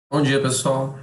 Bom dia, pessoal.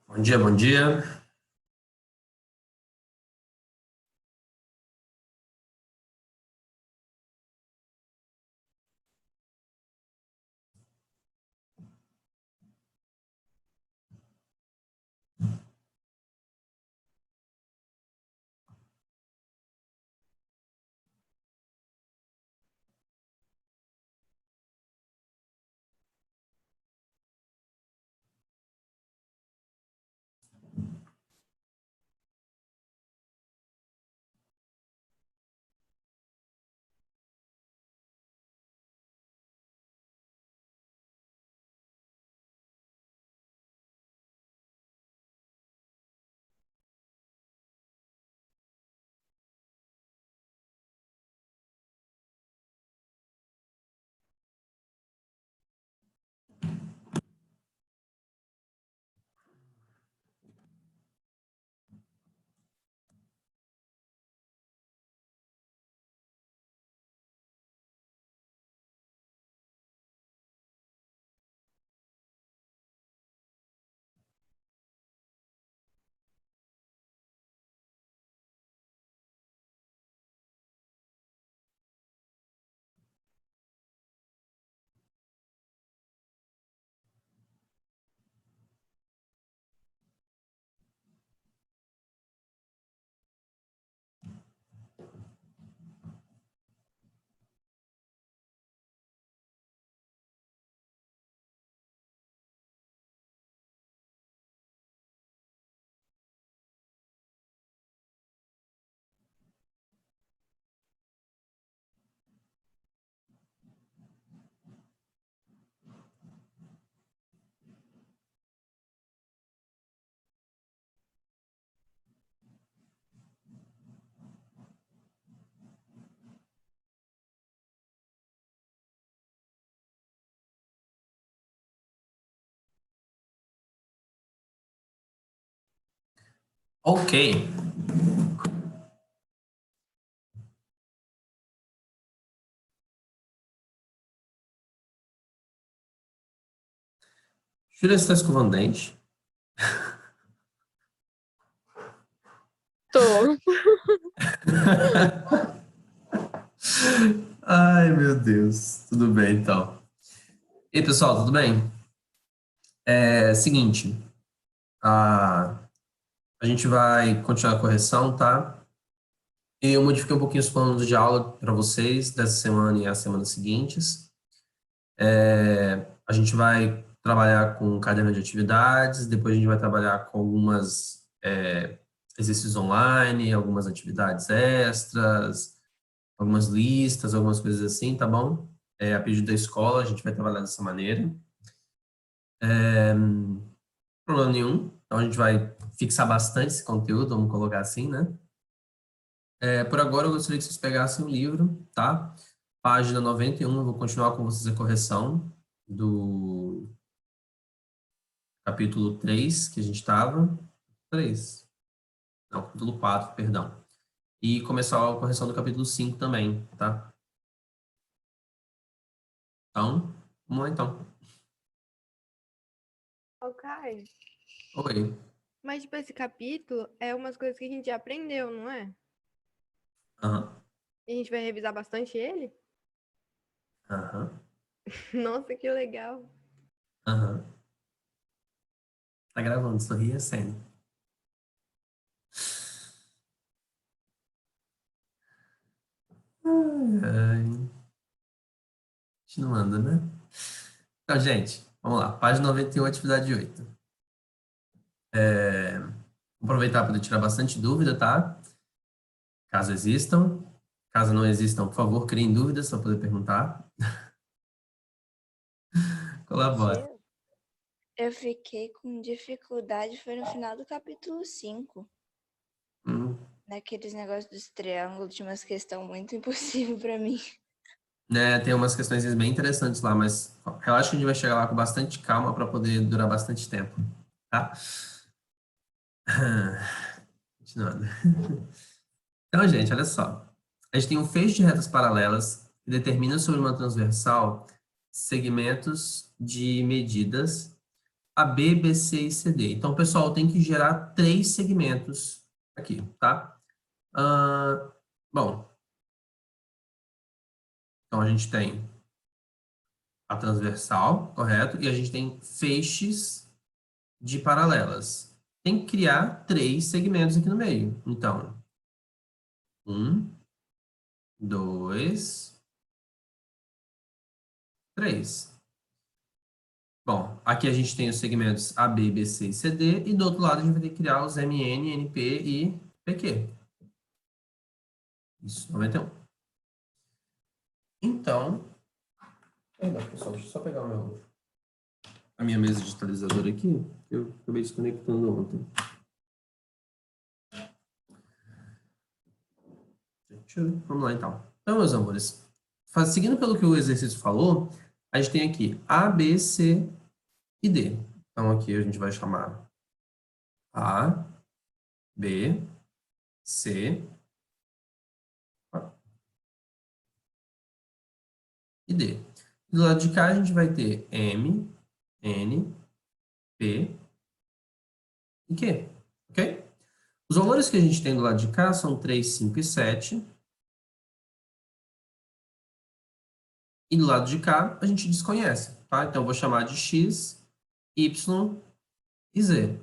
Bom dia, bom dia. Ok. Júlia, você está escovando dente? Tô. Ai, meu Deus. Tudo bem, então. E aí, pessoal, tudo bem? Seguinte, a, a gente vai continuar a correção, tá? E eu modifiquei um pouquinho os planos de aula para vocês dessa semana e as semanas seguintes. A gente vai trabalhar com um caderno de atividades, depois a gente vai trabalhar com algumas exercícios online, algumas atividades extras, algumas listas, algumas coisas assim, tá bom? A pedido da escola, a gente vai trabalhar dessa maneira. Problema nenhum. Então a gente vai fixar bastante esse conteúdo, vamos colocar assim, né? Por agora eu gostaria que vocês pegassem o livro, tá? Página 91, eu vou continuar com vocês a correção do capítulo 3 que a gente estava. 3? Não, capítulo 4, perdão. E começar a correção do capítulo 5 também, tá? Então, vamos lá então. Ok. Oi. Mas, tipo, esse capítulo é umas coisas que a gente já aprendeu, não é? Aham. E a gente vai revisar bastante ele? Aham. Nossa, que legal. Aham. Tá gravando, sorria sempre. Ai. Continuando, né? Então, gente, vamos lá. Página 91, atividade 8. Vou aproveitar para poder tirar bastante dúvida, tá? Caso existam. Caso não existam, por favor, criem dúvidas para poder perguntar. Colabore. Tio, eu fiquei com dificuldade, foi no final do capítulo 5. Hum, Naqueles negócios dos triângulos, tinha umas questões muito impossíveis pra mim. né, tem umas questões bem interessantes lá, mas relaxa que a gente vai chegar lá com bastante calma para poder durar bastante tempo, tá? Continuando. Então, gente, olha só. A gente tem um feixe de retas paralelas que determina sobre uma transversal segmentos de medidas AB, BC e CD. Então, pessoal, tem que gerar 3 segmentos aqui, tá? Bom, então a gente tem a transversal, correto? E a gente tem feixes de paralelas. Tem que criar 3 segmentos aqui no meio. Então, 1, 2, 3. Bom, aqui a gente tem os segmentos AB, BC e CD, e do outro lado a gente vai ter que criar os MN, NP e PQ. Isso, 91. Então, perdão, pessoal, deixa eu só pegar a minha mesa digitalizadora aqui, que eu acabei desconectando ontem. Vamos lá, então. Então, meus amores, seguindo pelo que o exercício falou, a gente tem aqui A, B, C e D. Então, aqui a gente vai chamar A, B, C e D. Do lado de cá, a gente vai ter M, N, P e Q, ok? Os valores que a gente tem do lado de cá são 3, 5 e 7. E do lado de cá, a gente desconhece, tá? Então, eu vou chamar de X, Y e Z.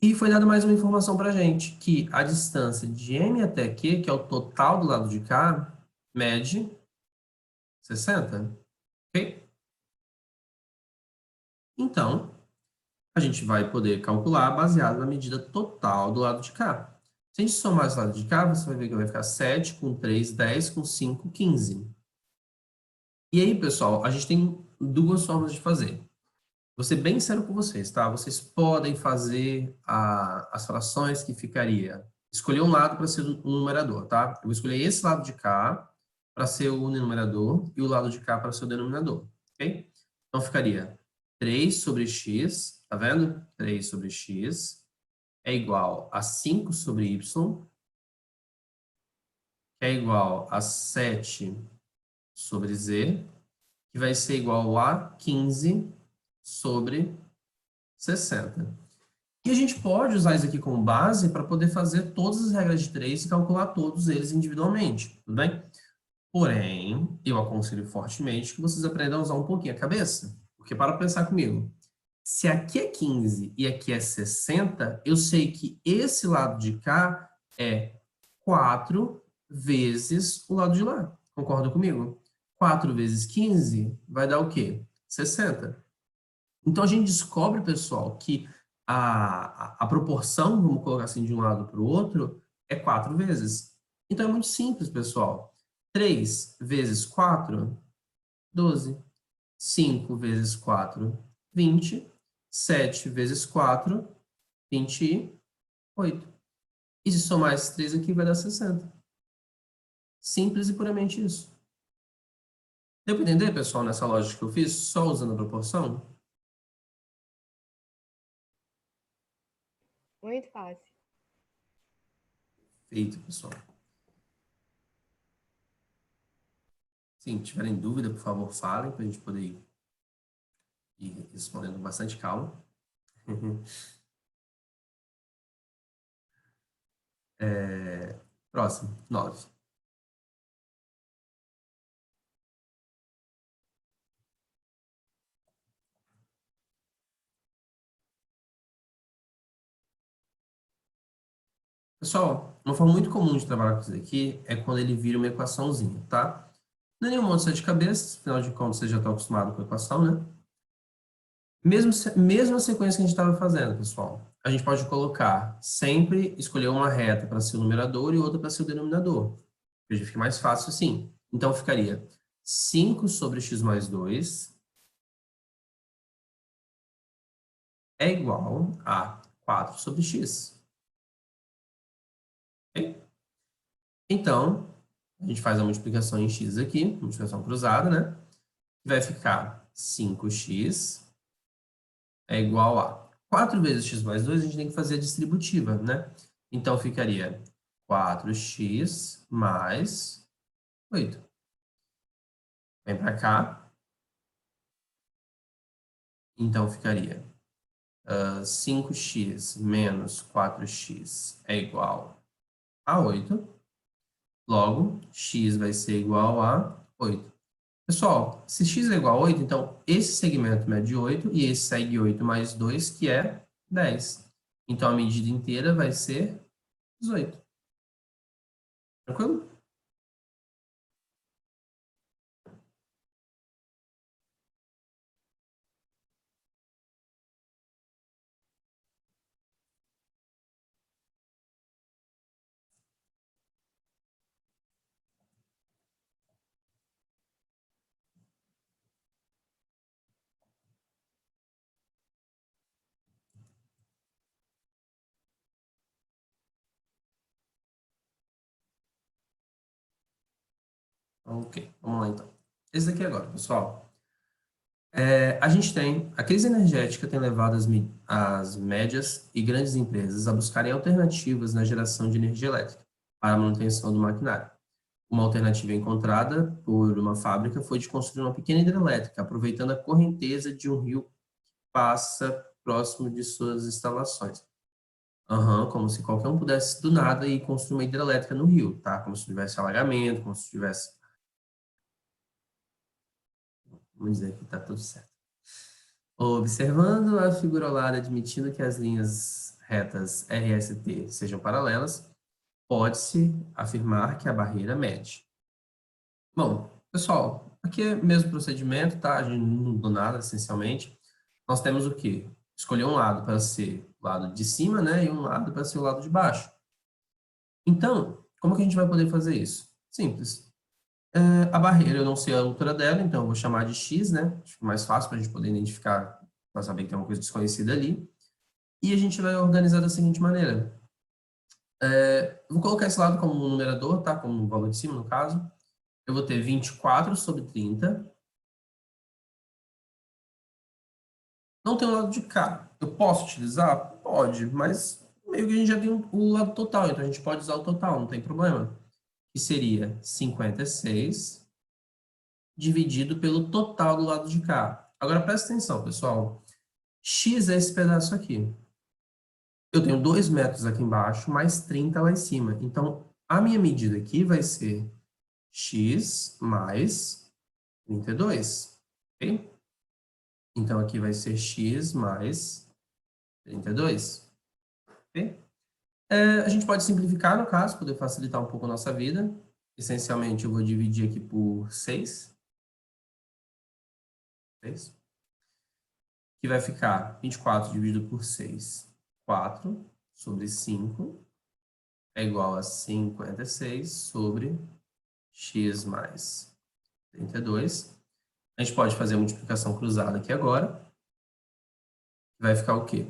E foi dada mais uma informação para a gente, que a distância de M até Q, que é o total do lado de cá, mede 60, ok? Então, a gente vai poder calcular baseado na medida total do lado de cá. Se a gente somar esse lado de cá, você vai ver que vai ficar 7 com 3, 10, com 5, 15. E aí, pessoal, a gente tem duas formas de fazer. Vou ser bem sério com vocês, tá? Vocês podem fazer as frações que ficaria. Escolher um lado para ser o numerador, tá? Eu vou escolher esse lado de cá para ser o numerador e o lado de cá para ser o denominador, ok? Então, ficaria 3 sobre x, tá vendo? 3 sobre x é igual a 5 sobre y, que é igual a 7 sobre z, que vai ser igual a 15 sobre 60. E a gente pode usar isso aqui como base para poder fazer todas as regras de 3 e calcular todos eles individualmente, tudo bem? Porém, eu aconselho fortemente que vocês aprendam a usar um pouquinho a cabeça. Porque para pensar comigo, se aqui é 15 e aqui é 60, eu sei que esse lado de cá é 4 vezes o lado de lá. Concorda comigo? 4 vezes 15 vai dar o quê? 60. Então, a gente descobre, pessoal, que a proporção, vamos colocar assim, de um lado para o outro, é 4 vezes. Então, é muito simples, pessoal. 3 vezes 4, 12. 5 vezes 4, 20. 7 vezes 4, 28. E se somar esses 3 aqui, vai dar 60. Simples e puramente isso. Deu para entender, pessoal, nessa lógica que eu fiz, só usando a proporção? Muito fácil. Feito, pessoal. Se tiverem dúvida, por favor, falem, para a gente poder ir respondendo com bastante calma. Próximo, 9. Pessoal, uma forma muito comum de trabalhar com isso aqui é quando ele vira uma equaçãozinha, tá? Não é nenhum monte de cabeça, afinal de contas você já está acostumado com a equação, né? Mesma sequência que a gente estava fazendo, pessoal. A gente pode colocar sempre, escolher uma reta para ser o numerador e outra para ser o denominador. Veja, fica mais fácil assim. Então, ficaria 5 sobre x mais 2 é igual a 4 sobre x. Ok? Então, a gente faz a multiplicação em x aqui, multiplicação cruzada, né? Vai ficar 5x é igual a 4 vezes x mais 2, a gente tem que fazer a distributiva, né? Então, ficaria 4x mais 8. Vem para cá. Então, ficaria 5x menos 4x é igual a 8. Logo, x vai ser igual a 8. Pessoal, se x é igual a 8, então esse segmento mede 8 e esse segue 8 mais 2, que é 10. Então, a medida inteira vai ser 18. Tranquilo? Ok, vamos lá então. Esse daqui agora, pessoal. A gente tem, a crise energética tem levado as médias e grandes empresas a buscarem alternativas na geração de energia elétrica para a manutenção do maquinário. Uma alternativa encontrada por uma fábrica foi de construir uma pequena hidrelétrica, aproveitando a correnteza de um rio que passa próximo de suas instalações. Como se qualquer um pudesse, do nada, ir construir uma hidrelétrica no rio, tá? Como se tivesse alagamento, como se tivesse... Vamos dizer que está tudo certo. Observando a figura ao lado, admitindo que as linhas retas RST sejam paralelas, pode-se afirmar que a barreira mede. Bom, pessoal, aqui é o mesmo procedimento, tá? A gente não mudou nada, essencialmente. Nós temos o quê? Escolher um lado para ser o lado de cima, né? E um lado para ser o lado de baixo. Então, como que a gente vai poder fazer isso? Simples. A barreira, eu não sei a altura dela, então eu vou chamar de x, né? Acho que é mais fácil para a gente poder identificar, para saber que tem uma coisa desconhecida ali. E a gente vai organizar da seguinte maneira. Eu vou colocar esse lado como um numerador, tá? Como um valor de cima, no caso. Eu vou ter 24 sobre 30. Não tem o lado de cá. Eu posso utilizar? Pode, mas meio que a gente já tem o lado total, então a gente pode usar o total, não tem problema. Que seria 56 dividido pelo total do lado de cá. Agora presta atenção, pessoal. X é esse pedaço aqui. Eu tenho 2 metros aqui embaixo, mais 30 lá em cima. Então, a minha medida aqui vai ser x mais 32, ok? Então, aqui vai ser x mais 32, ok? A gente pode simplificar, no caso, poder facilitar um pouco a nossa vida. Essencialmente, eu vou dividir aqui por 6. 6. Que vai ficar 24 dividido por 6, 4 sobre 5 é igual a 56 sobre x mais 32. A gente pode fazer a multiplicação cruzada aqui agora. Vai ficar o quê?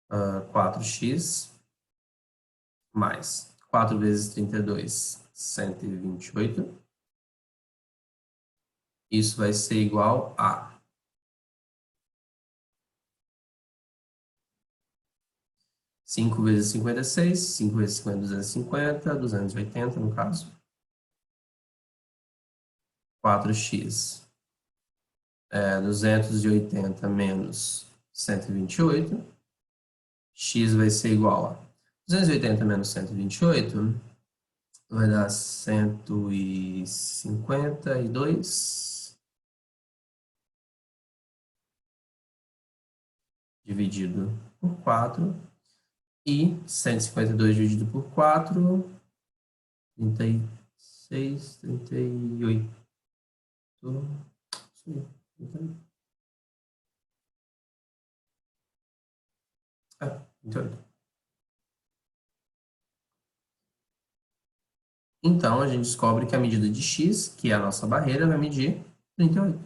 4x mais 4 vezes 32, 128. Isso vai ser igual a 5 vezes 56, 5 vezes 50, 250, 280 no caso. 4x 280 menos 128. X vai ser igual a 280 menos 128 vai dar 152 dividido por 4 e 152 dividido por 4, 36, 38. Ah, 38. Então, a gente descobre que a medida de x, que é a nossa barreira, vai medir 38.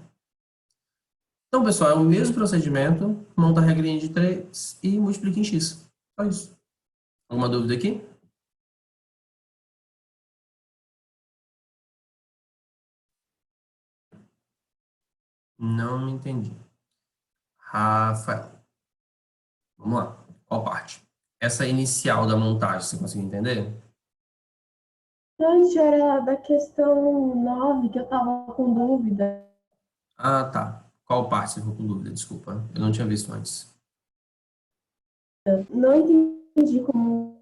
Então, pessoal, é o mesmo procedimento, monta a regrinha de 3 e multiplica em x. Só isso. Alguma dúvida aqui? Não me entendi. Rafael. Vamos lá. Qual parte? Essa inicial da montagem, você conseguiu entender? Antes era da questão 9 que eu tava com dúvida. Ah, tá. Qual parte você ficou com dúvida? Desculpa. Eu não tinha visto antes. Não entendi como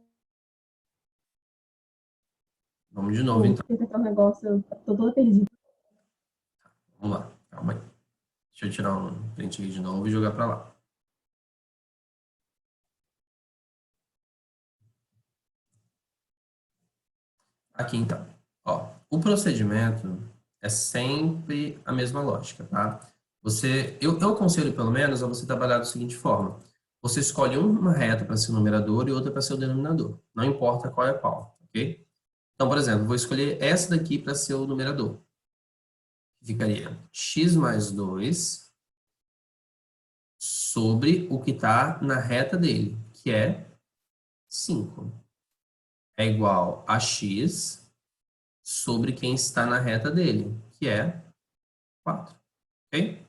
Vamos de novo, então. interpretar o negócio, eu tô toda perdida. Vamos lá. Calma aí. Deixa eu tirar um print aqui de novo e jogar para lá. Aqui, então. Ó, o procedimento é sempre a mesma lógica, tá? Eu aconselho, pelo menos, a você trabalhar da seguinte forma. Você escolhe uma reta para ser o numerador e outra para ser o denominador. Não importa qual é qual, ok? Então, por exemplo, vou escolher essa daqui para ser o numerador. Ficaria x mais 2 sobre o que está na reta dele, que é 5. É igual a x sobre quem está na reta dele, que é 4. Ok?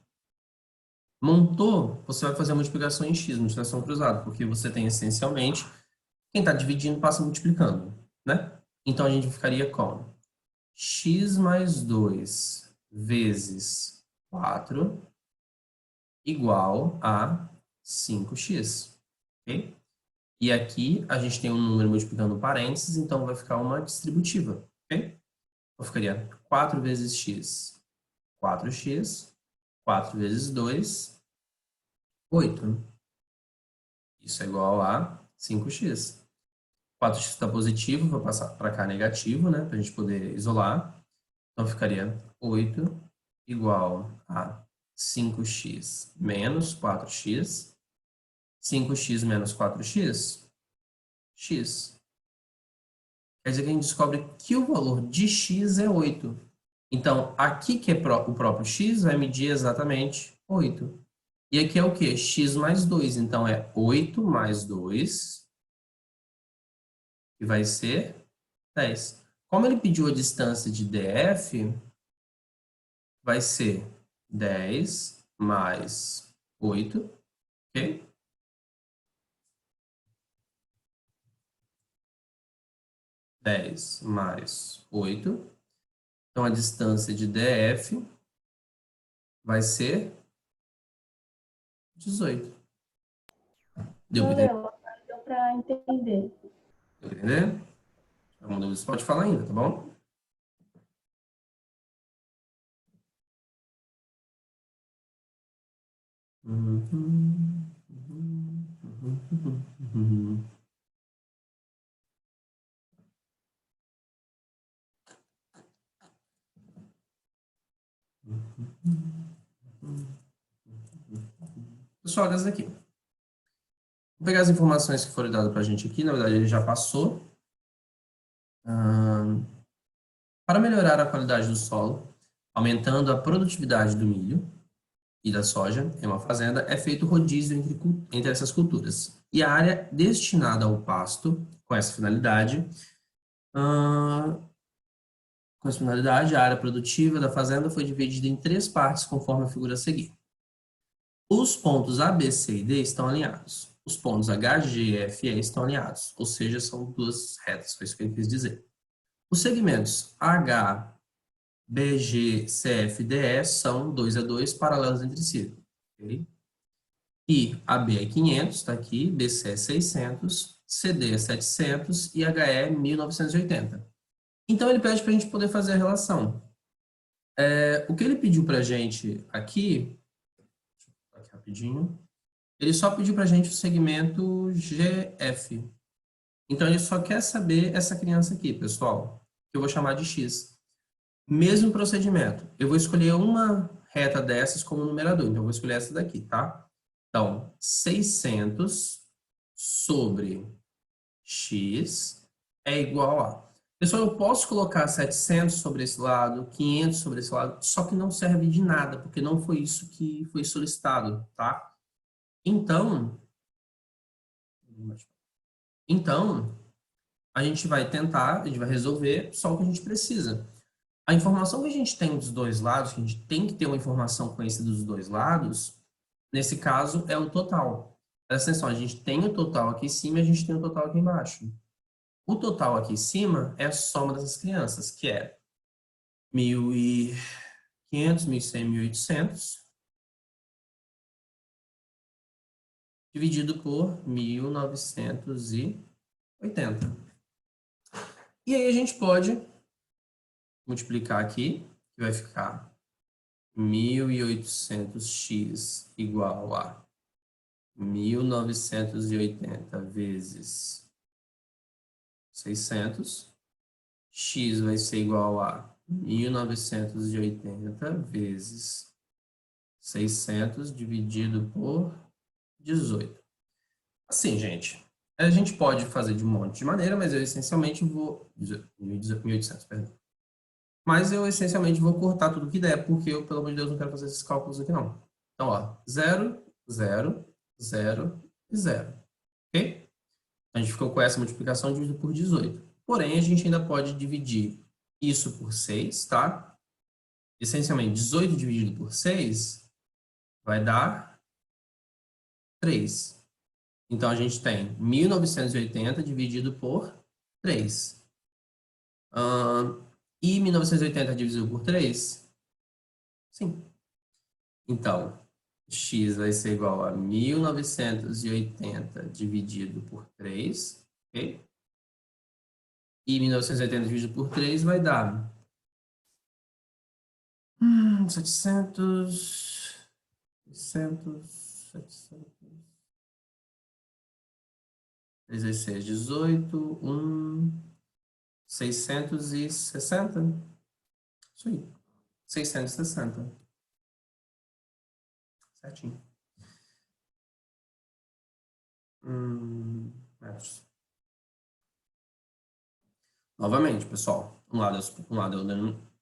Montou, você vai fazer a multiplicação em x, multiplicação cruzada, porque você tem essencialmente quem está dividindo passa multiplicando, né? Então a gente ficaria com x mais 2 vezes 4 igual a 5x. Ok? E aqui a gente tem um número multiplicando parênteses, então vai ficar uma distributiva. Ok? Então ficaria 4 vezes x, 4x, 4 vezes 2, 8. Isso é igual a 5x. 4x está positivo, vou passar para cá negativo, né? Para a gente poder isolar. Então ficaria 8 igual a 5x menos 4x. 5x menos 4x, x. Quer dizer que a gente descobre que o valor de x é 8. Então, aqui que é o próprio x vai medir exatamente 8. E aqui é o quê? X mais 2. Então, é 8 mais 2, que vai ser 10. Como ele pediu a distância de DF, vai ser 10 mais 8, ok? 10 mais 8. Então, a distância de DF vai ser 18. Deu para entender? Não, deu para entender. Deu para entender? Alguma dúvida você pode falar ainda, tá bom? Pessoal, olha essa aqui. Vou pegar as informações que foram dadas para a gente aqui. Na verdade, ele já passou. Para melhorar a qualidade do solo, aumentando a produtividade do milho e da soja em uma fazenda, é feito rodízio entre essas culturas. E a área destinada ao pasto, com essa finalidade, a área produtiva da fazenda foi dividida em 3 partes, conforme a figura a seguir. Os pontos A, B, C e D estão alinhados. Os pontos H, G, F e E estão alinhados, ou seja, são 2 retas, foi isso que ele quis dizer. Os segmentos H, B, G, C, F e D, E são 2 a 2 paralelos entre si. Okay? E AB é 500, está aqui, BC é 600, CD é 700 e HE é 1980. Então, ele pede para a gente poder fazer a relação. O que ele pediu para a gente aqui, deixa eu colocar aqui rapidinho, ele só pediu para a gente o segmento GF. Então, ele só quer saber essa criança aqui, pessoal, que eu vou chamar de X. Mesmo procedimento. Eu vou escolher uma reta dessas como numerador. Então, eu vou escolher essa daqui, tá? Então, 600 sobre x é igual a... Pessoal, eu posso colocar 700 sobre esse lado, 500 sobre esse lado, só que não serve de nada, porque não foi isso que foi solicitado, tá? Então, a gente vai tentar, a gente vai resolver só o que a gente precisa. A informação que a gente tem dos dois lados, que a gente tem que ter uma informação conhecida dos dois lados, nesse caso é o total. Presta atenção, a gente tem o total aqui em cima e a gente tem o total aqui embaixo. O total aqui em cima é a soma dessas crianças, que é 1.500, 1.100, 1.800, dividido por 1980. E aí a gente pode multiplicar aqui, que vai ficar 1.800x igual a 1980 vezes 600. X vai ser igual a 1980 vezes 600 dividido por 18. Assim, gente, a gente pode fazer de um monte de maneira, mas eu essencialmente vou... 1.800, perdão. Mas eu essencialmente vou cortar tudo que der, porque eu, pelo amor de Deus, não quero fazer esses cálculos aqui, não. Então, ó, 0, 0, 0 e 0. Ok? A gente ficou com essa multiplicação dividido por 18. Porém, a gente ainda pode dividir isso por 6, tá? Essencialmente, 18 dividido por 6 vai dar 3. Então, a gente tem 1980 dividido por 3. E 1980 dividido por 3? Sim. Então, x vai ser igual a 1980 dividido por 3, ok? E 1980 dividido por 3 vai dar 700, 600, 700, 3 vezes 6, 18, 660. Isso aí, 660. Certinho. Metros. Novamente, pessoal, um lado é o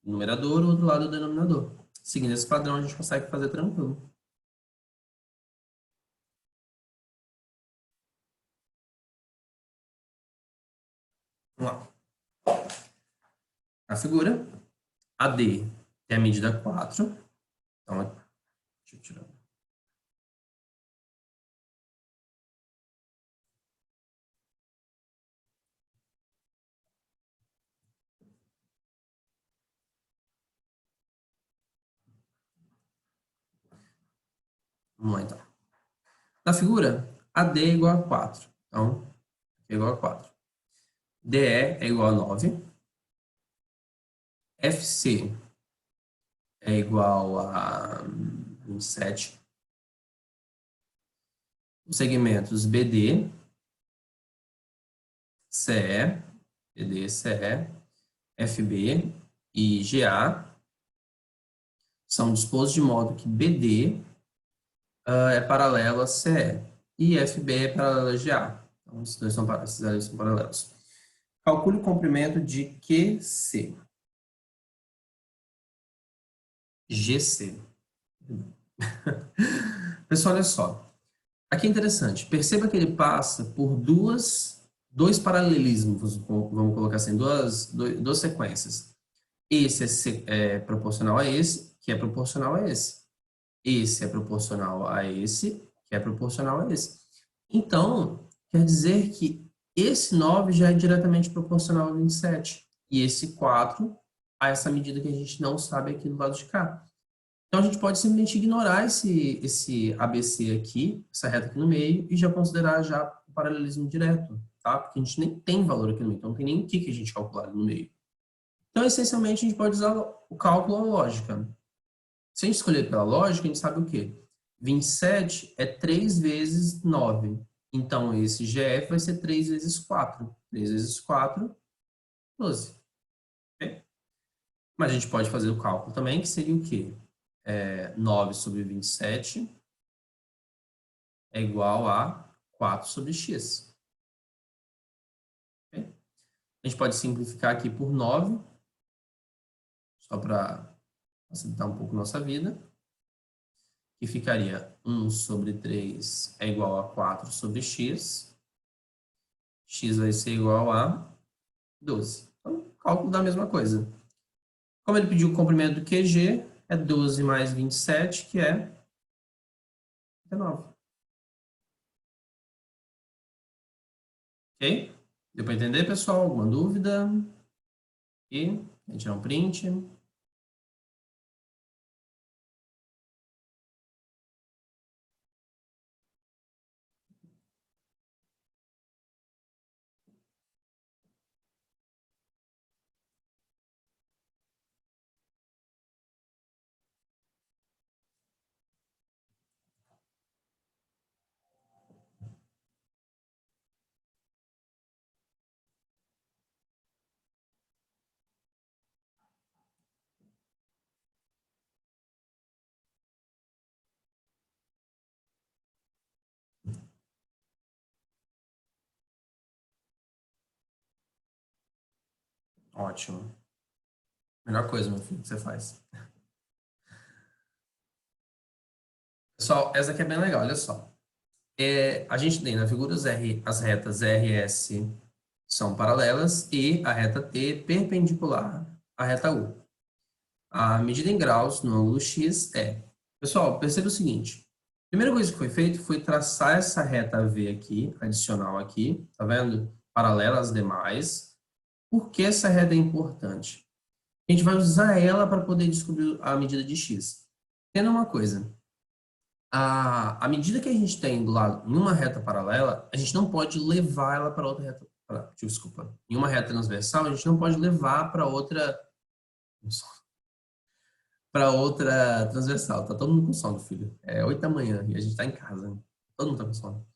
numerador, o outro lado é o denominador. Seguindo esse padrão, a gente consegue fazer tranquilo. Vamos lá. A figura, AD é a medida 4. Então, deixa eu tirar. Vamos lá, então. Na figura, AD é igual a 4. Então, é igual a 4. DE é igual a 9. FC é igual a 27. Os segmentos BD, CE, FB e GA são dispostos de modo que BD é paralelo a CE e FB é paralelo a GA. Então, esses dois são paralelos. Calcule o comprimento de QC. GC. Pessoal, olha só. Aqui é interessante. Perceba que ele passa por dois paralelismos, vamos colocar assim, duas sequências. Esse é proporcional a esse, que é proporcional a esse. Esse é proporcional a esse, que é proporcional a esse. Então, quer dizer que esse 9 já é diretamente proporcional a 27. E esse 4 a essa medida que a gente não sabe aqui do lado de cá. Então, a gente pode simplesmente ignorar esse ABC aqui, essa reta aqui no meio, e já considerar já o paralelismo direto, tá? Porque a gente nem tem valor aqui no meio, então não tem nem o que a gente calcular no meio. Então, essencialmente, a gente pode usar o cálculo ou a lógica. Se a gente escolher pela lógica, a gente sabe o quê? 27 é 3 vezes 9. Então, esse GF vai ser 3 vezes 4. 3 vezes 4, 12. Okay? Mas a gente pode fazer o cálculo também, que seria o quê? 9 sobre 27 é igual a 4 sobre x. Okay? A gente pode simplificar aqui por 9, só para facilitar um pouco nossa vida. Que ficaria 1 sobre 3 é igual a 4 sobre x. X vai ser igual a 12. Então, cálculo da mesma coisa. Como ele pediu o comprimento do QG, é 12 mais 27, que é 39. Ok? Deu para entender, pessoal? Alguma dúvida? E a gente tirar um print. Ótimo. Melhor coisa, meu filho, que você faz. Pessoal, essa aqui é bem legal, olha só. A gente tem na figura as retas RS são paralelas e a reta T perpendicular à reta U. A medida em graus no ângulo X é... Pessoal, perceba o seguinte. A primeira coisa que foi feito foi traçar essa reta V aqui, adicional aqui, tá vendo? Paralela às demais. Por que essa reta é importante? A gente vai usar ela para poder descobrir a medida de X. Entenda uma coisa. A medida que a gente tem do lado em uma reta paralela, a gente não pode levar ela para outra reta. Desculpa. Em uma reta transversal, a gente não pode levar para outra transversal. Tá todo mundo com sono, filho. É 8 da manhã e a gente tá em casa. Todo mundo tá com sono.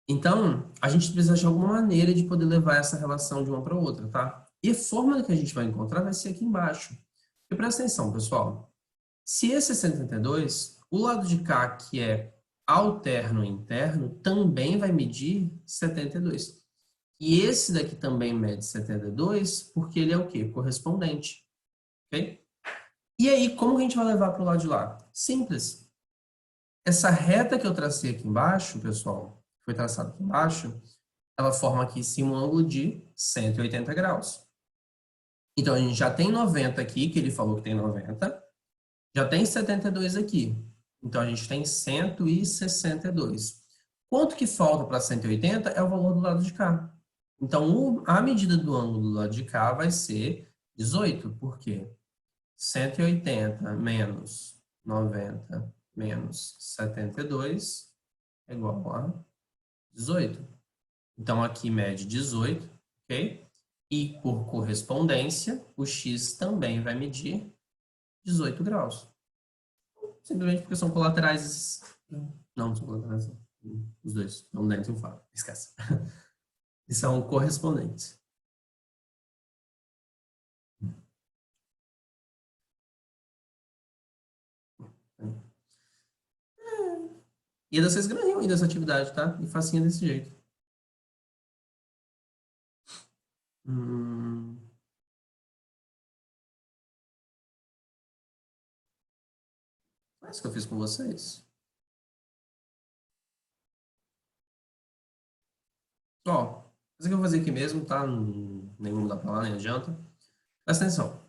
Então, a gente precisa achar alguma maneira de poder levar essa relação de uma para outra, tá? E a fórmula que a gente vai encontrar vai ser aqui embaixo. E presta atenção, pessoal. Se esse é 72, o lado de cá, que é alterno e interno, também vai medir 72. E esse daqui também mede 72, porque ele é o quê? Correspondente. Ok? E aí, como que a gente vai levar para o lado de lá? Simples. Essa reta que eu tracei aqui embaixo, pessoal, que foi traçada aqui embaixo, ela forma aqui em cima um ângulo de 180 graus. Então, a gente já tem 90 aqui, que ele falou que tem 90. Já tem 72 aqui. Então, a gente tem 162. Quanto que falta para 180 é o valor do lado de cá. Então, a medida do ângulo do lado de cá vai ser 18. Por quê? 180 menos 90 menos 72 é igual a 18. Então, aqui mede 18, ok? E, por correspondência, o x também vai medir 18 graus. Simplesmente porque são colaterais. Não são colaterais, não. Os dois, um dentro e um fora. Esquece. E são correspondentes. E vocês ganham aí dessa atividade, tá? E facinha desse jeito. É isso que eu fiz com vocês. Ó, isso que eu vou fazer aqui mesmo, tá? Nem vou mudar pra lá, nem adianta. Presta atenção.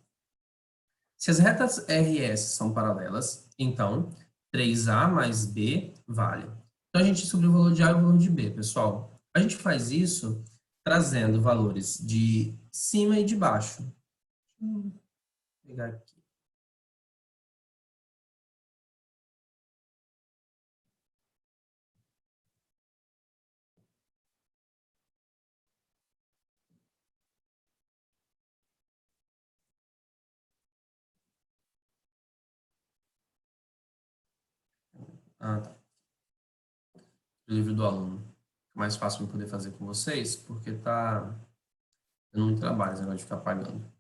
Se as retas RS são paralelas, então 3A mais B vale. Então, a gente descobriu o valor de A e o valor de B, pessoal. A gente faz isso trazendo valores de cima e de baixo. Deixa eu pegar aqui. Ah, tá. O livro do aluno. É mais fácil de poder fazer com vocês, porque tá dando muito trabalho esse negócio de ficar pagando.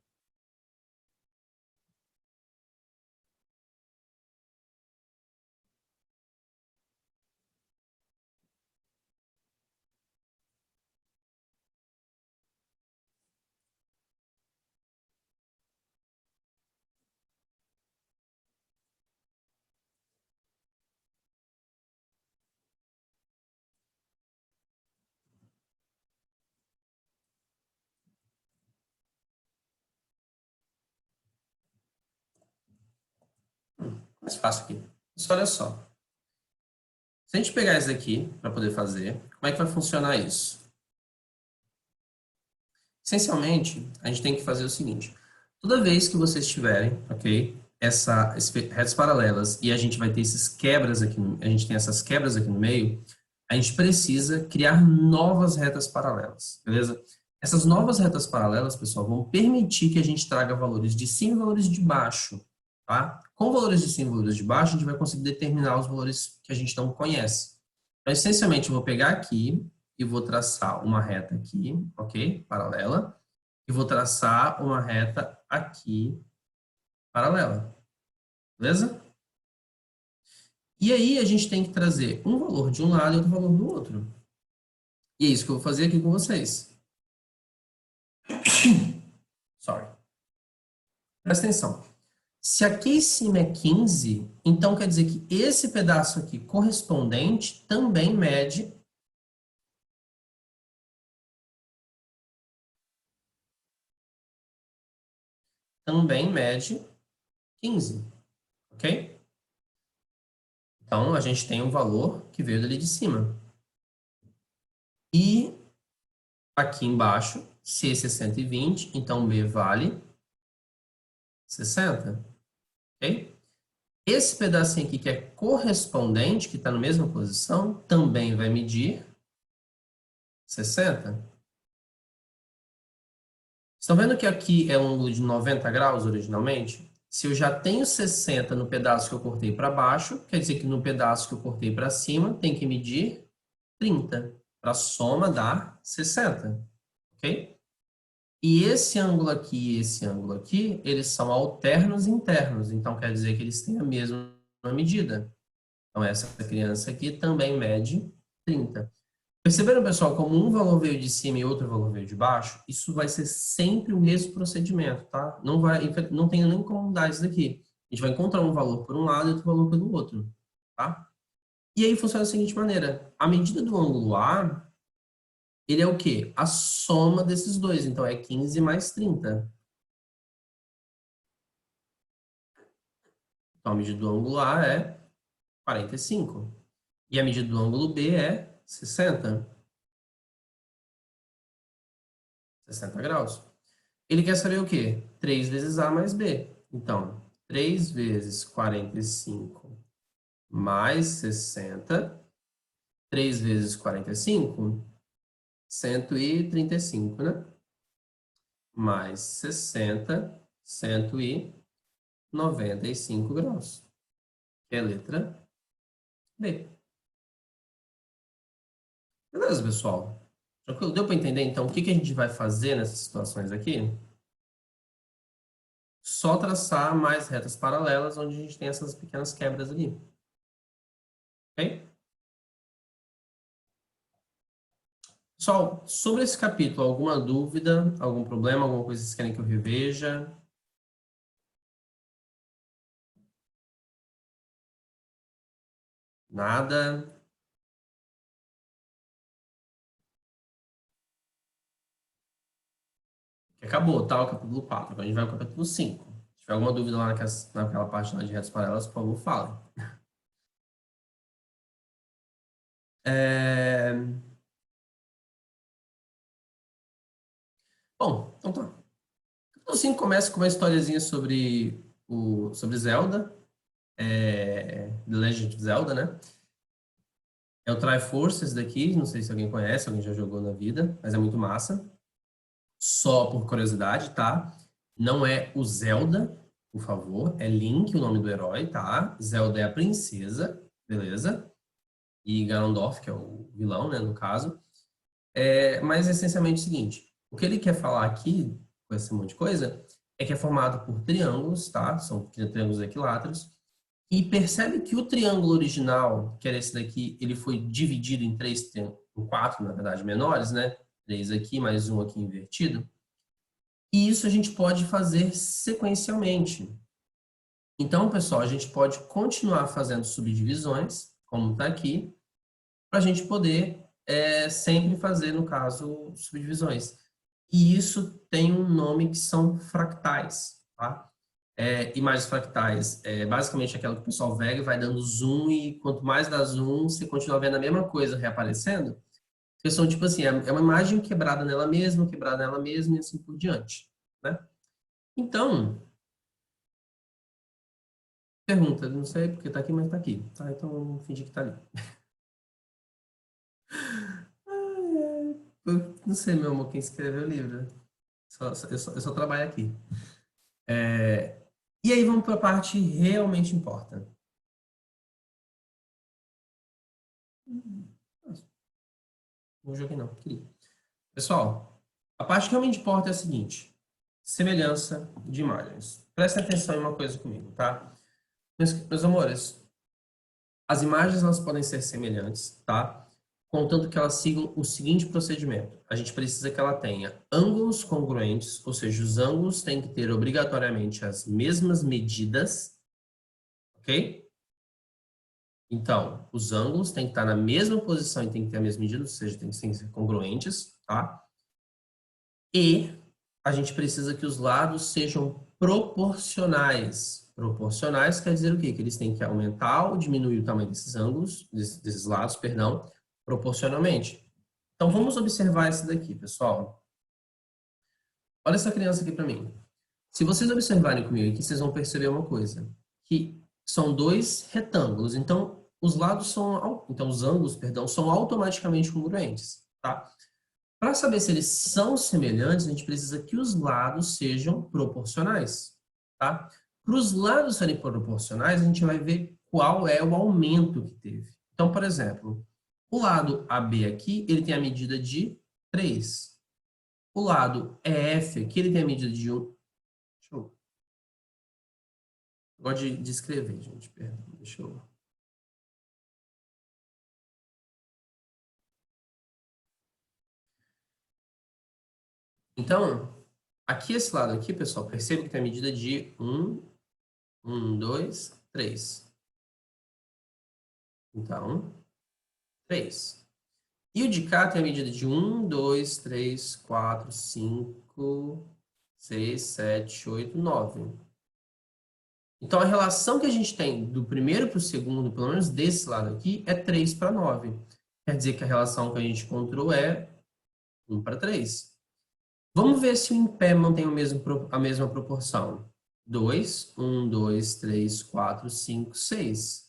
Mais fácil aqui. Mas olha só. Se a gente pegar esse daqui para poder fazer, como é que vai funcionar isso? Essencialmente, a gente tem que fazer o seguinte. Toda vez que vocês tiverem, ok, retas paralelas e a gente vai ter esses quebras aqui, a gente tem essas quebras aqui no meio, a gente precisa criar novas retas paralelas, beleza? Essas novas retas paralelas, pessoal, vão permitir que a gente traga valores de cima e valores de baixo, tá? Com valores de cima e valores de baixo, a gente vai conseguir determinar os valores que a gente não conhece. Então, essencialmente, eu vou pegar aqui e vou traçar uma reta aqui, ok? Paralela. E vou traçar uma reta aqui, paralela. Beleza? E aí, a gente tem que trazer um valor de um lado e outro valor do outro. E é isso que eu vou fazer aqui com vocês. Sorry. Presta atenção. Se aqui em cima é 15, então quer dizer que esse pedaço aqui correspondente também mede também mede 15, ok? Então, a gente tem um valor que veio dali de cima. E aqui embaixo, se esse é 120, então B vale 60, ok? Esse pedacinho aqui que é correspondente, que está na mesma posição, também vai medir 60. Estão vendo que aqui é um ângulo de 90 graus originalmente? Se eu já tenho 60 no pedaço que eu cortei para baixo, quer dizer que no pedaço que eu cortei para cima tem que medir 30, para a soma dar 60, ok? E esse ângulo aqui e esse ângulo aqui, eles são alternos internos, então quer dizer que eles têm a mesma medida. Então essa criança aqui também mede 30. Perceberam, pessoal, como um valor veio de cima e outro valor veio de baixo? Isso vai ser sempre o mesmo procedimento, tá? Não tem nem como mudar isso daqui. A gente vai encontrar um valor por um lado e outro valor pelo outro, tá? E aí funciona da seguinte maneira. A medida do ângulo A, ele é o quê? A soma desses dois. Então, é 15 mais 30. Então, a medida do ângulo A é 45. E a medida do ângulo B é 60. 60 graus. Ele quer saber o quê? 3 vezes A mais B. Então, 3 vezes 45 mais 60. 3 vezes 45, 135, né? Mais 60, 195 graus. Que é a letra B. Beleza, pessoal? Tranquilo? Deu para entender, então, o que a gente vai fazer nessas situações aqui? Só traçar mais retas paralelas, onde a gente tem essas pequenas quebras ali. Ok? Pessoal, sobre esse capítulo, alguma dúvida, algum problema, alguma coisa que vocês querem que eu reveja? Nada? Acabou, tá? O capítulo 4. Agora a gente vai ao capítulo 5. Se tiver alguma dúvida lá naquela parte lá de retas paralelas, por favor, fala. Bom, então tá. O capítulo 5 começa com uma historiazinha sobre Zelda. The Legend of Zelda, né? É o Triforce esse daqui. Não sei se alguém conhece, alguém já jogou na vida, mas é muito massa. Só por curiosidade, tá? Não é o Zelda, por favor. É Link, o nome do herói, tá? Zelda é a princesa, beleza? E Ganondorf, que é o vilão, né, no caso. Mas essencialmente é o seguinte, o que ele quer falar aqui, com esse monte de coisa, é que é formado por triângulos, tá? São triângulos equiláteros. E percebe que o triângulo original, que era esse daqui, ele foi dividido em em quatro, na verdade, menores, né? 3 aqui, mais um aqui invertido. E isso a gente pode fazer sequencialmente. Então, pessoal, a gente pode continuar fazendo subdivisões, como está aqui, para a gente poder sempre fazer, no caso, subdivisões. E isso tem um nome que são fractais, tá? Imagens fractais é basicamente aquela que o pessoal pega e vai dando zoom, e quanto mais dá zoom, você continua vendo a mesma coisa reaparecendo. Porque são tipo assim, é uma imagem quebrada nela mesma e assim por diante, né? Então, pergunta, não sei porque tá aqui, mas tá aqui. Tá, então vamos fingir que tá ali. Eu não sei, meu amor, quem escreveu o livro. Eu só trabalho aqui. E aí vamos para a parte que realmente importa. Não joguei não, queria. Pessoal, a parte que realmente importa é a seguinte. Semelhança de imagens. Prestem atenção em uma coisa comigo, tá? Meus amores, as imagens elas podem ser semelhantes, tá? Contanto que elas sigam o seguinte procedimento. A gente precisa que ela tenha ângulos congruentes, ou seja, os ângulos têm que ter obrigatoriamente as mesmas medidas, ok? Então, os ângulos têm que estar na mesma posição e têm que ter a mesma medida, ou seja, têm que ser congruentes, tá? E a gente precisa que os lados sejam proporcionais. Proporcionais quer dizer o quê? Que eles têm que aumentar ou diminuir o tamanho desses ângulos, desses lados, perdão, proporcionalmente. Então, vamos observar esse daqui, pessoal. Olha essa criança aqui para mim. Se vocês observarem comigo aqui, vocês vão perceber uma coisa, que são dois retângulos. Então, os ângulos, perdão, são automaticamente congruentes, tá? Para saber se eles são semelhantes, a gente precisa que os lados sejam proporcionais, tá? Para os lados serem proporcionais, a gente vai ver qual é o aumento que teve. Então, por exemplo, o lado AB aqui, ele tem a medida de 3. O lado EF aqui, ele tem a medida de 1. Deixa eu... Eu gosto de escrever, gente. Perdão, deixa eu... Então, aqui esse lado aqui, pessoal, perceba que tem a medida de 1, 2, 3. Então, 3. E o de cá tem a medida de 1, 2, 3, 4, 5, 6, 7, 8, 9. Então, a relação que a gente tem do primeiro para o segundo, pelo menos desse lado aqui, é 3 para 9. Quer dizer que a relação que a gente encontrou é 1 para 3. Vamos ver se o em pé mantém a mesma proporção. 2, 1, 2, 3, 4, 5, 6.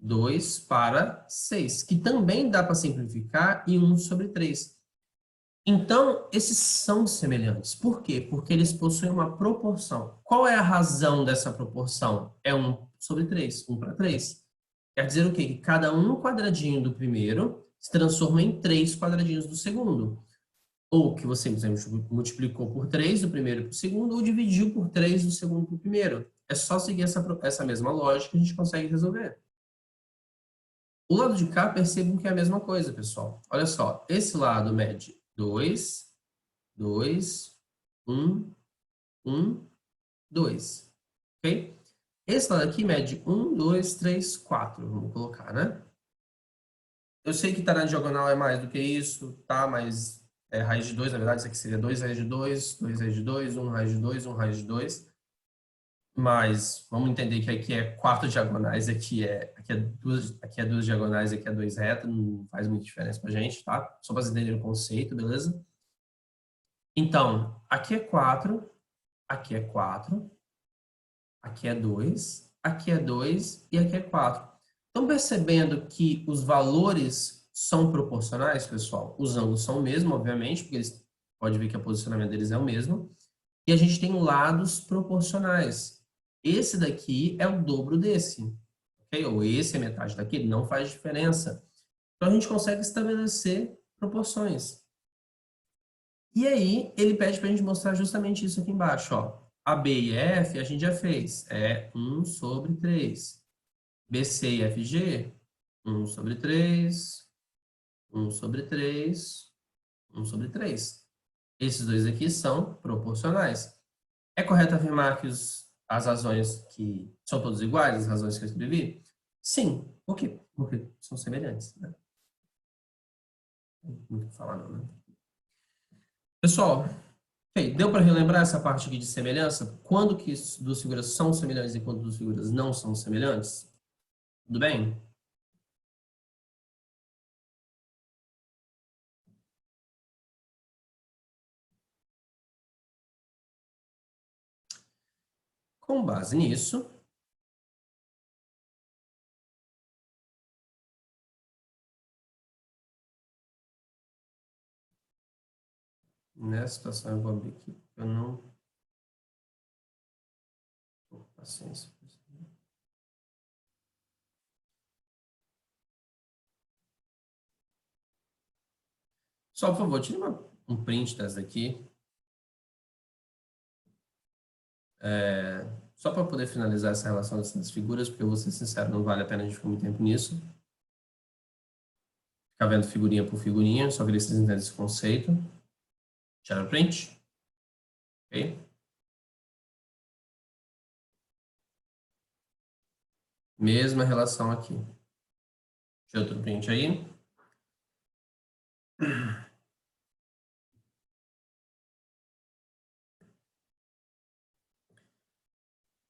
2 para 6, que também dá para simplificar em 1 sobre 3. Então, esses são semelhantes. Por quê? Porque eles possuem uma proporção. Qual é a razão dessa proporção? É 1 sobre 3, 1 para 3. Quer dizer o quê? Que cada um quadradinho do primeiro se transforma em 3 quadradinhos do segundo. Ou que você, por exemplo, multiplicou por 3 do primeiro para o segundo, ou dividiu por 3 do segundo para o primeiro. É só seguir essa mesma lógica que a gente consegue resolver. O lado de cá, percebam que é a mesma coisa, pessoal. Olha só, esse lado mede 2, 2, 1, 1, 2. Ok? Esse lado aqui mede 1, 2, 3, 4. Vamos colocar, né? Eu sei que está na diagonal é mais do que isso, tá? Mas raiz de 2, na verdade, isso aqui seria 2 raiz de 2, 2 raiz de 2, 1 raiz de 2, 1 raiz de 2. Mas vamos entender que aqui é 4 diagonais, aqui é 2 diagonais, aqui é 2 retas, não faz muita diferença pra gente, tá? Só para vocês entenderem o conceito, beleza? Então, aqui é 4, aqui é 4, aqui é 2, aqui é 2 e aqui é 4. Estão percebendo que os valores são proporcionais, pessoal? Os ângulos são o mesmo, obviamente, porque eles pode ver que o posicionamento deles é o mesmo. E a gente tem lados proporcionais. Esse daqui é o dobro desse, ok? Ou esse é metade daquele, não faz diferença. Então a gente consegue estabelecer proporções. E aí ele pede para a gente mostrar justamente isso aqui embaixo, ó. A B e F a gente já fez, é 1 sobre 3. BC e FG, 1 sobre 3, 1 sobre 3, 1 sobre 3. Esses dois aqui são proporcionais. É correto afirmar que as razões que são todas iguais, as razões que eu escrevi? Sim. Por quê? Porque são semelhantes, né? Não tem muito o que falar, não, né? Pessoal, okay, deu para relembrar essa parte aqui de semelhança? Quando que duas figuras são semelhantes e quando duas figuras não são semelhantes? Tudo bem? Com base nisso, nessa situação eu vou abrir aqui, eu não... Paciência. Só, por favor, tire um print dessa daqui. Só para poder finalizar essa relação dessas figuras, porque eu vou ser sincero, não vale a pena a gente ficar muito tempo nisso. Ficar vendo figurinha por figurinha, só queria que vocês entendam esse conceito. Tirar o print. Ok? Mesma relação aqui. Tira outro print aí.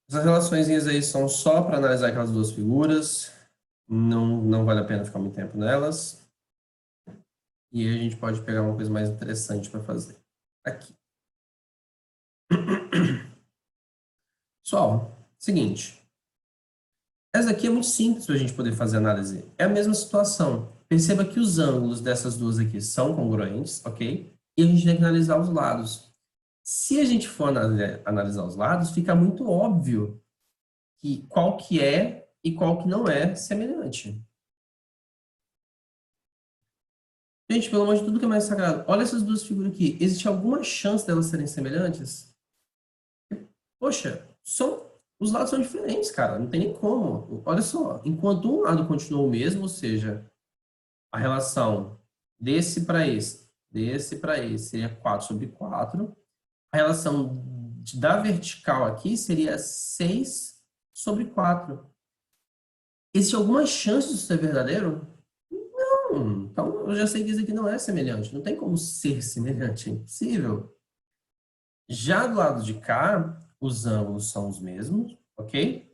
Essas relações aí são só para analisar aquelas duas figuras. Não vale a pena ficar muito tempo nelas. E aí a gente pode pegar uma coisa mais interessante para fazer. Aqui. Pessoal, seguinte. Essa aqui é muito simples para a gente poder fazer análise. É a mesma situação. Perceba que os ângulos dessas duas aqui são congruentes, ok? E a gente tem que analisar os lados. Se a gente for analisar os lados, fica muito óbvio que qual que é e qual que não é semelhante. Gente, pelo amor de tudo que é mais sagrado, olha essas duas figuras aqui. Existe alguma chance delas serem semelhantes? Poxa, os lados são diferentes, cara. Não tem nem como. Olha só, enquanto um lado continua o mesmo, ou seja, a relação desse para esse seria 4 sobre 4. A relação da vertical aqui seria 6 sobre 4. Existe alguma chance disso ser verdadeiro? Não. Então, eu já sei que isso aqui não é semelhante. Não tem como ser semelhante, é impossível. Já do lado de cá, os ângulos são os mesmos, ok?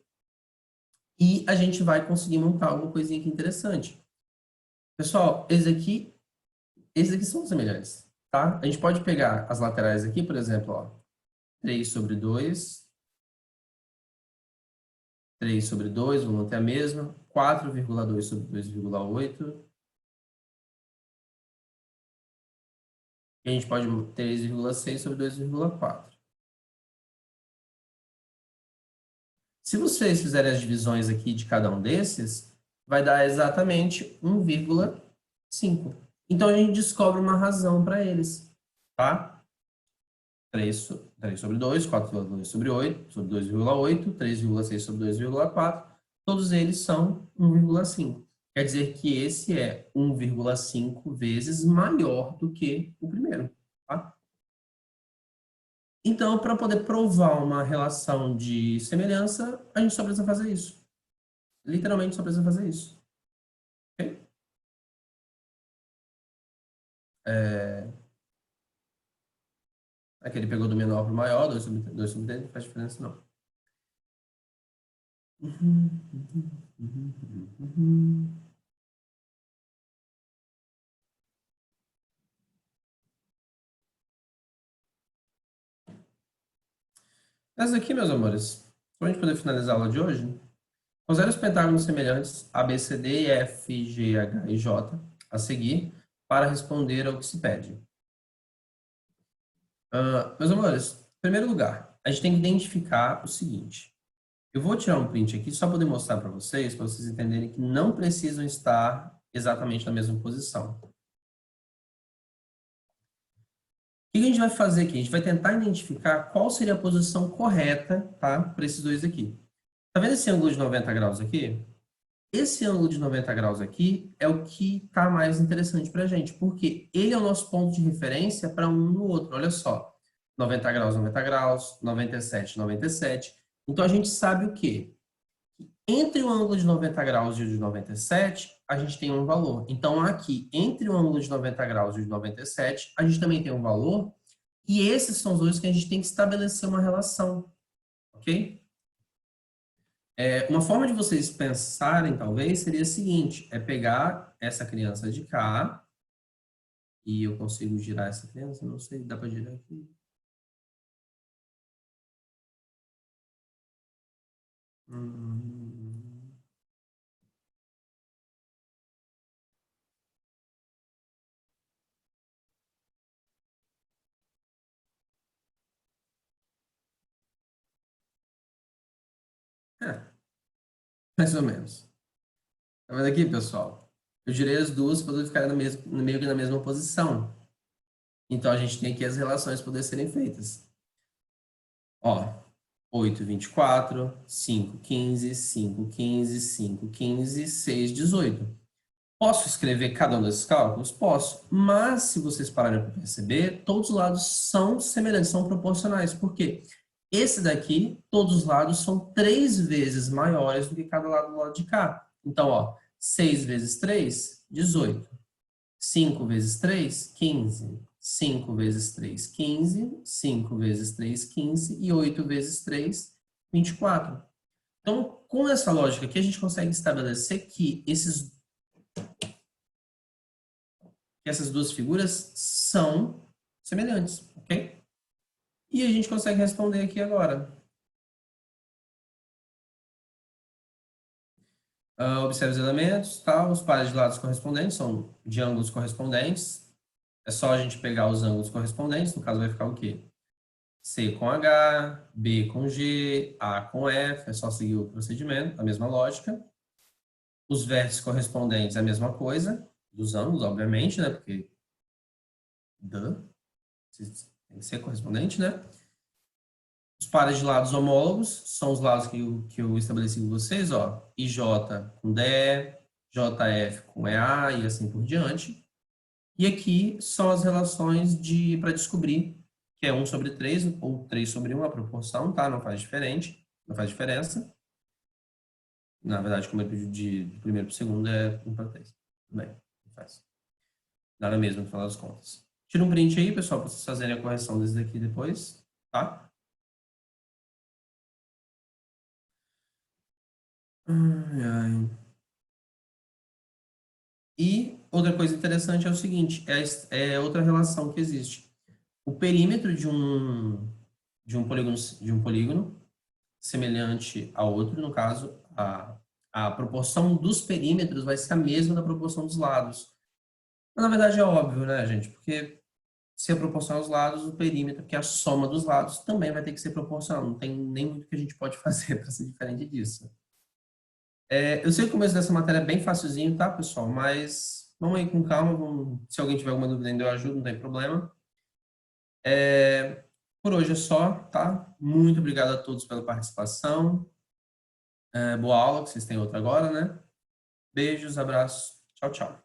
E a gente vai conseguir montar alguma coisinha aqui interessante. Pessoal, esses aqui são semelhantes, tá? A gente pode pegar as laterais aqui, por exemplo, ó, 3 sobre 2, 3 sobre 2, vou manter a mesma. 4,2 sobre 2,8. E a gente pode 3,6 sobre 2,4. Se vocês fizerem as divisões aqui de cada um desses, vai dar exatamente 1,5. Então, a gente descobre uma razão para eles, tá? 3 sobre 2, 4,2 sobre 8, sobre 2,8, 3,6 sobre 2,4. Todos eles são 1,5. Quer dizer que esse é 1,5 vezes maior do que o primeiro, tá? Então, para poder provar uma relação de semelhança, a gente só precisa fazer isso. Literalmente só precisa fazer isso. Ok? Aqui ele pegou do menor para o maior, 2 sobre 3, não faz diferença não. Mas aqui, meus amores, para a gente poder finalizar a aula de hoje, considere os pentágonos semelhantes A, B, C, D, F, G, H e J a seguir para responder ao que se pede. Meus amores, em primeiro lugar, a gente tem que identificar o seguinte. Eu vou tirar um print aqui só para poder mostrar para vocês entenderem que não precisam estar exatamente na mesma posição. O que a gente vai fazer aqui? A gente vai tentar identificar qual seria a posição correta, tá, para esses dois aqui. Tá vendo esse ângulo de 90 graus aqui? Esse ângulo de 90 graus aqui é o que está mais interessante para a gente, porque ele é o nosso ponto de referência para um no outro. Olha só, 90 graus, 90 graus, 97, 97. Então, a gente sabe o quê? Entre o ângulo de 90 graus e o de 97, a gente tem um valor. Então, aqui, entre o ângulo de 90 graus e o de 97, a gente também tem um valor. E esses são os dois que a gente tem que estabelecer uma relação. Ok? Uma forma de vocês pensarem, talvez, seria a seguinte. É pegar essa criança de cá. E eu consigo girar essa criança? Não sei, dá para girar aqui? Mais ou menos. Tá vendo aqui, pessoal? Eu girei as duas para ficarem meio que na mesma posição. Então, a gente tem aqui as relações poder serem feitas. Ó, 8, 24, 5, 15, 5, 15, 5, 15, 6, 18. Posso escrever cada um desses cálculos? Posso. Mas, se vocês pararem para perceber, todos os lados são semelhantes, são proporcionais. Por quê? Esse daqui, todos os lados são 3 vezes maiores do que cada lado do lado de cá. Então, ó, 6 vezes 3, 18. 5 vezes 3, 15. 5 vezes 3, 15. 5 vezes 3, 15. E 8 vezes 3, 24. Então, com essa lógica aqui, a gente consegue estabelecer que essas duas figuras são semelhantes, ok? E a gente consegue responder aqui agora. Observe os elementos, tá? Os pares de lados correspondentes são de ângulos correspondentes. É só a gente pegar os ângulos correspondentes, no caso vai ficar o quê? C com H, B com G, A com F, é só seguir o procedimento, a mesma lógica. Os vértices correspondentes é a mesma coisa, dos ângulos, obviamente, né? Porque tem que ser correspondente, né? Os pares de lados homólogos são os lados que eu estabeleci com vocês, ó. IJ com DE, JF com EA e assim por diante. E aqui são as relações para descobrir, que é 1 sobre 3 ou 3 sobre 1, a proporção, tá? Não faz diferença. Na verdade, como é de primeiro para o segundo, é 1 para 3. Tudo bem, não faz. Nada mesmo, no final das contas. Tira um print aí, pessoal, para vocês fazerem a correção desse daqui depois, tá? E outra coisa interessante é o seguinte, é outra relação que existe. O perímetro de um polígono semelhante a outro, no caso, a proporção dos perímetros vai ser a mesma da proporção dos lados. Mas, na verdade, é óbvio, né, gente? Porque se é proporcional aos lados, o perímetro, que é a soma dos lados, também vai ter que ser proporcional. Não tem nem muito que a gente pode fazer para ser diferente disso. Eu sei que o começo dessa matéria é bem facilzinho, tá, pessoal? Mas vamos aí com calma. Se alguém tiver alguma dúvida ainda, eu ajudo, não tem problema. Por hoje é só, tá? Muito obrigado a todos pela participação. Boa aula, que vocês têm outra agora, né? Beijos, abraços. Tchau, tchau.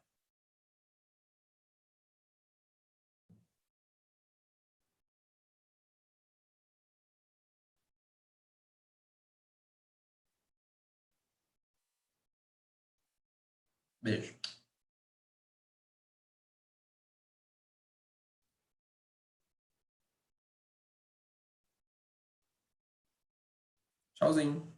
Beijo. Tchauzinho.